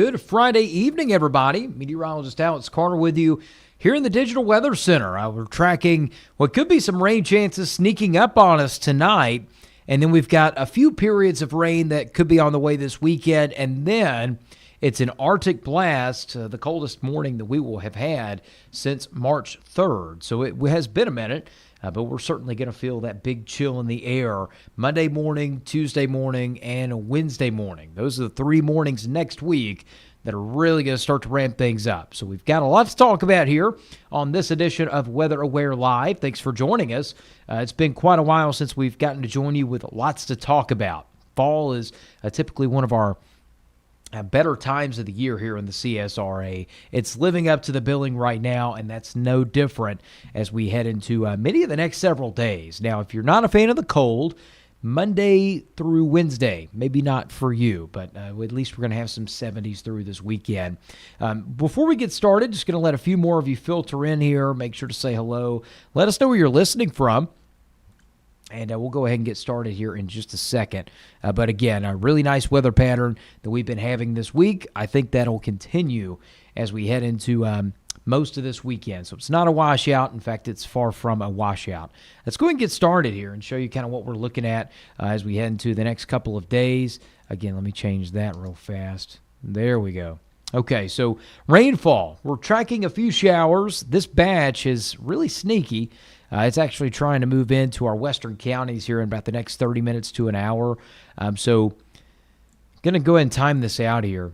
Good Friday evening, everybody. Meteorologist Alex Carter with you here in the Digital Weather Center. We're tracking what could be some rain chances sneaking up on us tonight. And then we've got a few periods of rain that could be on the way this weekend. And then it's an Arctic blast, the coldest morning that we will have had since March 3rd. So it has been a minute. But we're certainly going to feel that big chill in the air Monday morning, Tuesday morning, and Wednesday morning. Those are the 3 mornings next week that are really going to start to ramp things up. So we've got a lot to talk about here on this edition of Weather Aware Live. Thanks for joining us. It's been quite a while since we've gotten to join you with lots to talk about. Fall is typically one of our better times of the year here in the CSRA. It's living up to the billing right now, and that's no different as we head into many of the next several days. Now, if you're not a fan of the cold, Monday through Wednesday, maybe not for you, but at least we're going to have some 70s through this weekend. Before we get started, just going to let a few more of you filter in here. Make sure to say hello. Let us know where you're listening from. And we'll go ahead and get started here in just a second. But again, a really nice weather pattern that we've been having this week. I think that'll continue as we head into most of this weekend. So it's not a washout. In fact, it's far from a washout. Let's go ahead and get started here and show you kind of what we're looking at as we head into the next couple of days. Again, let me change that real fast. There we go. Okay, so rainfall. We're tracking a few showers. This batch is really sneaky. It's actually trying to move into our western counties here in about the next 30 minutes to an hour. So going to go ahead and time this out here.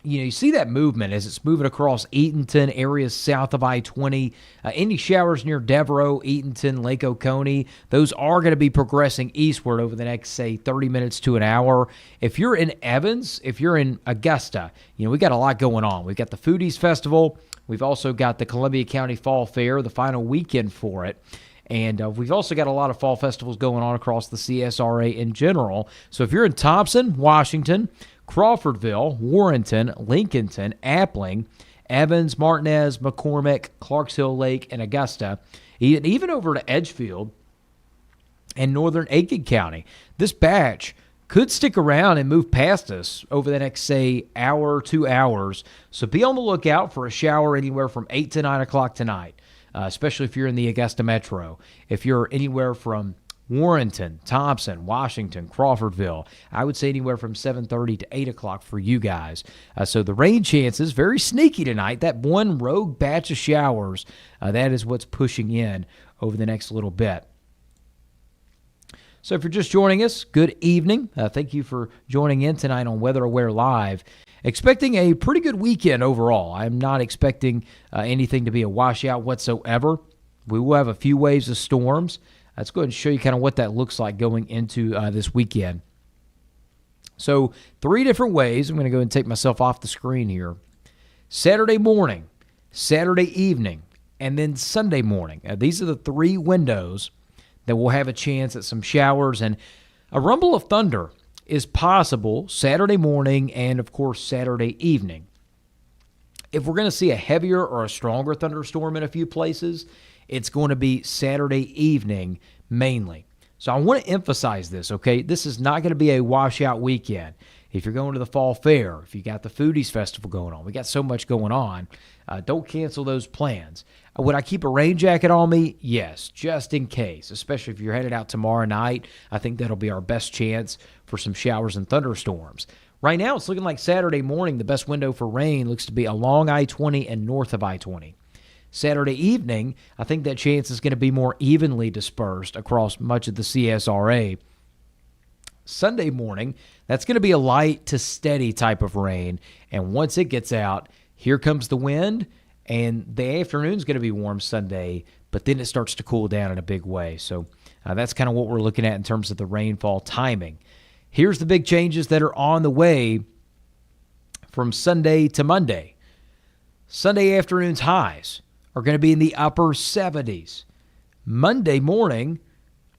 You see that movement as it's moving across Eatonton, areas south of I-20. Any showers near Devereaux, Eatonton, Lake Oconee, those are going to be progressing eastward over the next, say, 30 minutes to an hour. If you're in Evans, if you're in Augusta, we got a lot going on. We've got the Foodies Festival. We've also got the Columbia County Fall Fair, the final weekend for it. And we've also got a lot of fall festivals going on across the CSRA in general. So if you're in Thompson, Washington, Crawfordville, Warrenton, Lincolnton, Appling, Evans, Martinez, McCormick, Clarks Hill Lake, and Augusta, even over to Edgefield and northern Aiken County, this batch could stick around and move past us over the next, say, hour, 2 hours. So be on the lookout for a shower anywhere from 8 to 9 o'clock tonight, especially if you're in the Augusta Metro. If you're anywhere from Warrenton, Thompson, Washington, Crawfordville, I would say anywhere from 7:30 to 8 o'clock for you guys. So the rain chances, very sneaky tonight. That one rogue batch of showers, that is what's pushing in over the next little bit. So if you're just joining us, good evening. Thank you for joining in tonight on Weather Aware Live. Expecting a pretty good weekend overall. I'm not expecting anything to be a washout whatsoever. We will have a few waves of storms. Let's go ahead and show you kind of what that looks like going into this weekend. So 3 different ways. I'm going to go ahead and take myself off the screen here. Saturday morning, Saturday evening, and then Sunday morning. These are the 3 windows that we'll have a chance at some showers, and a rumble of thunder is possible Saturday morning and, of course, Saturday evening. If we're going to see a heavier or a stronger thunderstorm in a few places, it's going to be Saturday evening mainly. So I want to emphasize this, okay? This is not going to be a washout weekend. If you're going to the Fall Fair, if you got the Foodies Festival going on, we got so much going on, don't cancel those plans. Would I keep a rain jacket on me? Yes, just in case, especially if you're headed out tomorrow night. I think that'll be our best chance for some showers and thunderstorms. Right now, it's looking like Saturday morning, the best window for rain looks to be along I-20 and north of I-20. Saturday evening, I think that chance is going to be more evenly dispersed across much of the CSRA. Sunday morning, that's going to be a light to steady type of rain. And once it gets out, here comes the wind, and the afternoon's going to be warm Sunday, but then it starts to cool down in a big way. So that's kind of what we're looking at in terms of the rainfall timing. Here's the big changes that are on the way from Sunday to Monday. Sunday afternoon's highs are going to be in the upper 70s. Monday morning,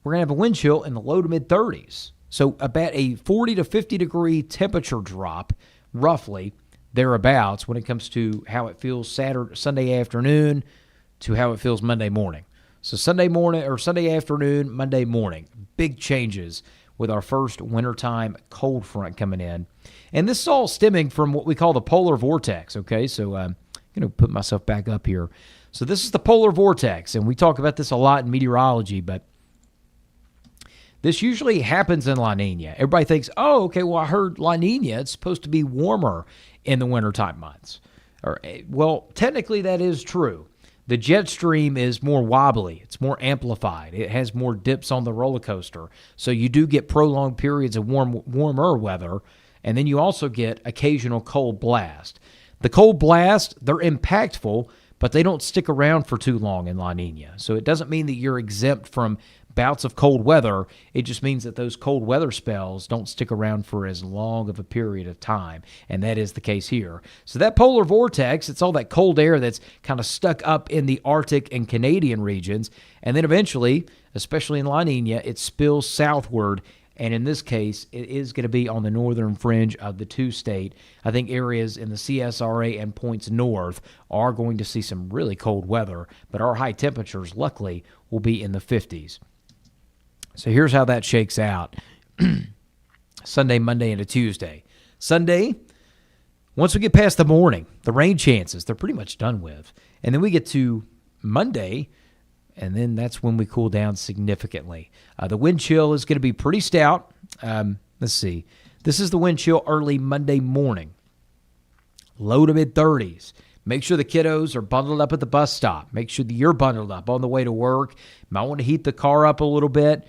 we're going to have a wind chill in the low to mid 30s. So about a 40 to 50 degree temperature drop, roughly thereabouts, when it comes to how it feels Sunday afternoon to how it feels Monday morning. So Sunday morning or Sunday afternoon, Monday morning, big changes with our first wintertime cold front coming in. And this is all stemming from what we call the polar vortex, okay? So I'm going to put myself back up here. So this is the polar vortex, and we talk about this a lot in meteorology, but this usually happens in La Nina. Everybody thinks, oh, okay, well, I heard La Nina, it's supposed to be warmer in the wintertime months. Well, technically that is true. The jet stream is more wobbly. It's more amplified. It has more dips on the roller coaster. So you do get prolonged periods of warmer weather, and then you also get occasional cold blast. The cold blast, they're impactful, but they don't stick around for too long in La Nina. So it doesn't mean that you're exempt from bouts of cold weather. It just means that those cold weather spells don't stick around for as long of a period of time, and that is the case here. So that polar vortex, it's all that cold air that's kind of stuck up in the Arctic and Canadian regions, and then eventually, especially in La Nina, it spills southward, and in this case, it is going to be on the northern fringe of the two-state. I think areas in the CSRA and points north are going to see some really cold weather, but our high temperatures, luckily, will be in the 50s. So here's how that shakes out. Sunday, Monday, and a Tuesday. Sunday, once we get past the morning, the rain chances, they're pretty much done with. And then we get to Monday, and then that's when we cool down significantly. The wind chill is going to be pretty stout. Let's see. This is the wind chill early Monday morning. Low to mid-30s. Make sure the kiddos are bundled up at the bus stop. Make sure that you're bundled up on the way to work. You might want to heat the car up a little bit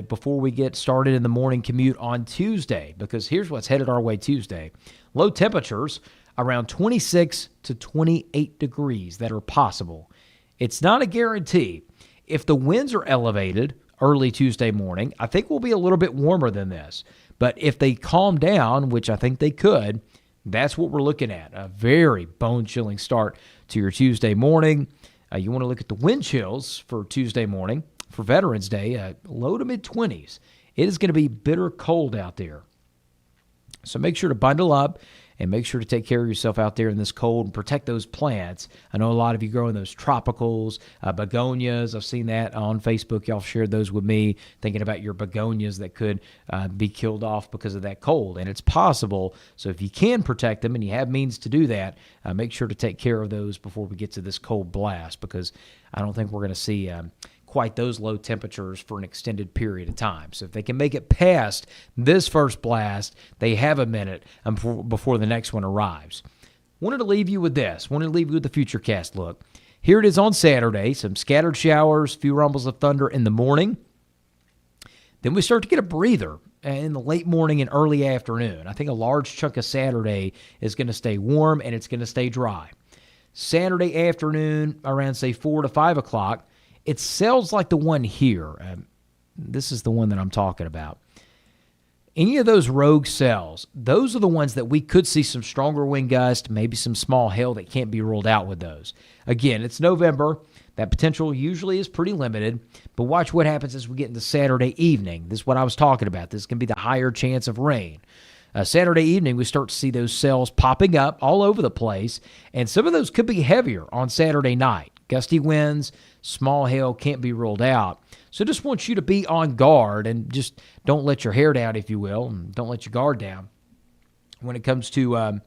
before we get started in the morning commute on Tuesday, because here's what's headed our way Tuesday. Low temperatures around 26 to 28 degrees that are possible. It's not a guarantee. If the winds are elevated early Tuesday morning, I think we'll be a little bit warmer than this. But if they calm down, which I think they could, that's what we're looking at, a very bone-chilling start to your Tuesday morning. You want to look at the wind chills for Tuesday morning, for Veterans Day, low to mid-20s. It is going to be bitter cold out there. So make sure to bundle up and make sure to take care of yourself out there in this cold and protect those plants. I know a lot of you growing those tropicals, begonias. I've seen that on Facebook. Y'all shared those with me, thinking about your begonias that could be killed off because of that cold. And it's possible. So if you can protect them and you have means to do that, make sure to take care of those before we get to this cold blast, because I don't think we're going to see quite those low temperatures for an extended period of time. So if they can make it past this first blast, they have a minute before the next one arrives. Wanted to leave you with this. Wanted to leave you with the Futurecast look. Here it is on Saturday. Some scattered showers, few rumbles of thunder in the morning. Then we start to get a breather in the late morning and early afternoon. I think a large chunk of Saturday is going to stay warm and it's going to stay dry. Saturday afternoon around, say, 4 to 5 o'clock, it sells like the one here. This is the one that I'm talking about. Any of those rogue cells, those are the ones that we could see some stronger wind gusts, maybe some small hail that can't be ruled out with those. Again, it's November. That potential usually is pretty limited, but watch what happens as we get into Saturday evening. This is what I was talking about. This can be the higher chance of rain. Saturday evening, we start to see those cells popping up all over the place, and some of those could be heavier on Saturday night. Gusty winds, small hail can't be ruled out. So just want you to be on guard and just don't let your hair down, if you will, and don't let your guard down when it comes to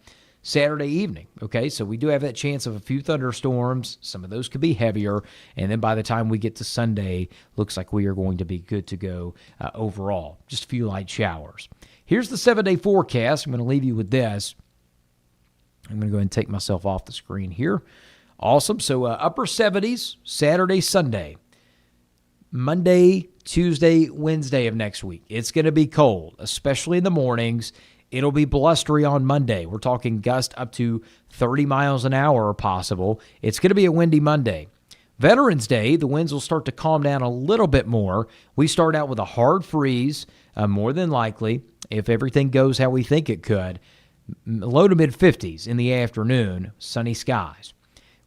Saturday evening. Okay, so we do have that chance of a few thunderstorms. Some of those could be heavier, and then by the time we get to Sunday, looks like we are going to be good to go overall. Just a few light showers. Here's the 7-day forecast. I'm going to leave you with this. I'm going to go ahead and take myself off the screen here. Awesome. So upper 70s, Saturday, Sunday. Monday, Tuesday, Wednesday of next week. It's going to be cold, especially in the mornings. It'll be blustery on Monday. We're talking gust up to 30 miles an hour possible. It's going to be a windy Monday. Veterans Day, the winds will start to calm down a little bit more. We start out with a hard freeze, more than likely, if everything goes how we think it could. Low to mid-50s in the afternoon, sunny skies.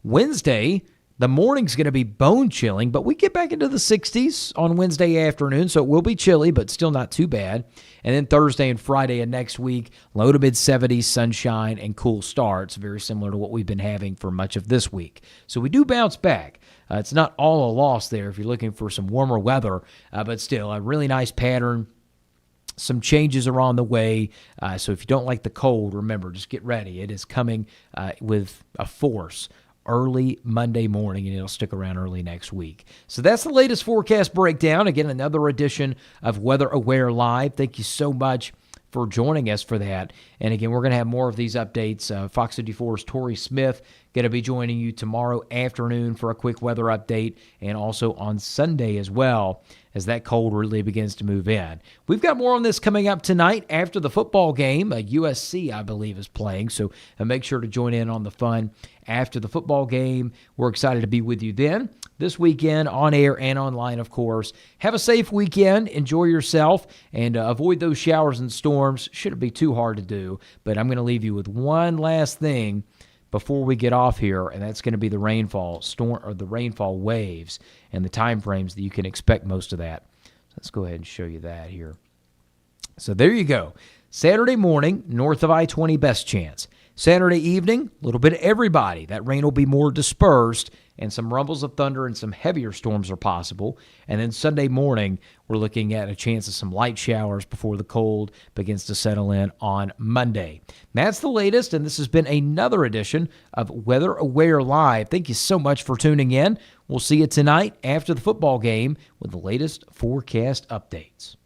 Wednesday, the morning's going to be bone-chilling, but we get back into the 60s on Wednesday afternoon, so it will be chilly, but still not too bad. And then Thursday and Friday of next week, low to mid-70s, sunshine, and cool starts, very similar to what we've been having for much of this week. So we do bounce back. It's not all a loss there if you're looking for some warmer weather, but still a really nice pattern. some changes are on the way. So if you don't like the cold, remember, just get ready. It is coming with a force early Monday morning, and it'll stick around early next week. So that's the latest forecast breakdown. Again, another edition of Weather Aware Live. Thank you so much for joining us for that. And again, we're going to have more of these updates. Fox 54's Tori Smith going to be joining you tomorrow afternoon for a quick weather update, and also on Sunday as well, as that cold really begins to move in. We've got more on this coming up tonight after the football game. USC, I believe, is playing, so make sure to join in on the fun after the football game. We're excited to be with you then. This weekend, on air and online, of course. Have a safe weekend. Enjoy yourself, and avoid those showers and storms. Shouldn't be too hard to do, but I'm going to leave you with one last thing before we get off here, and that's going to be the rainfall waves and the time frames that you can expect most of that. So let's go ahead and show you that here. So there you go. Saturday morning, north of I-20, best chance. Saturday evening, a little bit of everybody. That rain will be more dispersed, and some rumbles of thunder and some heavier storms are possible. And then Sunday morning, we're looking at a chance of some light showers before the cold begins to settle in on Monday. That's the latest, and this has been another edition of Weather Aware Live. Thank you so much for tuning in. We'll see you tonight after the football game with the latest forecast updates.